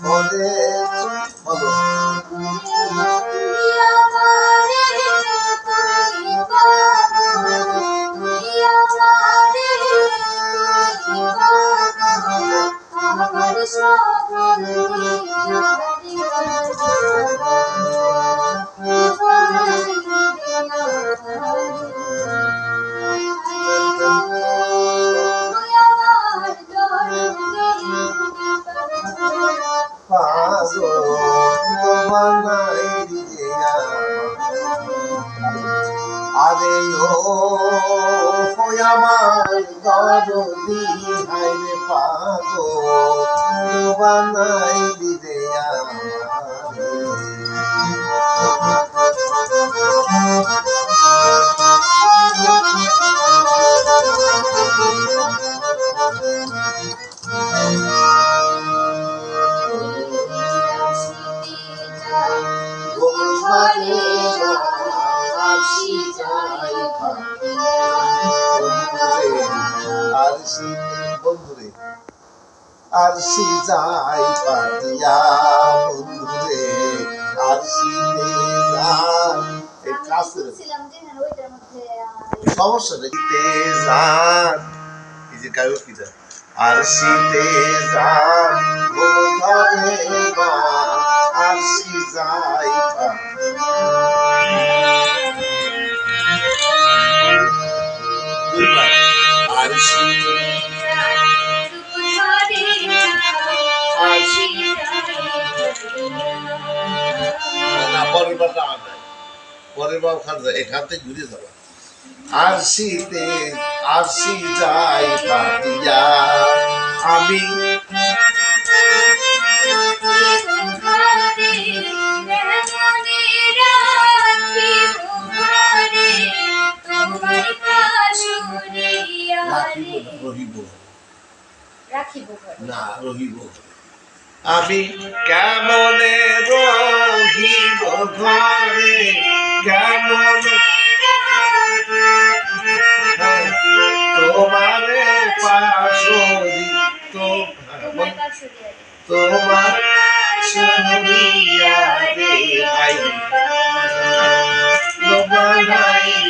বলে বলো আরে ও আমার দরদি হাইরে পাগল বানাই দিলে বন্ধুরে আরশি যাই পাতিয়া বন্ধুরে আরশিতে যাই এই কাছে সমস্যা দেখতে যান এই যে গায়ক কি যায় আরশিতে যান বোধরে মা আরশি যাই দুইবার আরশিতে পরের বার এখান থেকে ঘুরে যাবা আরশিতে আরশি যাই পাতিয়া আমি না রহিব আমি কেমনে রহিব ঘরে কেমন তোমারে পাশরি তোমার সরিয়া রে আই বানাই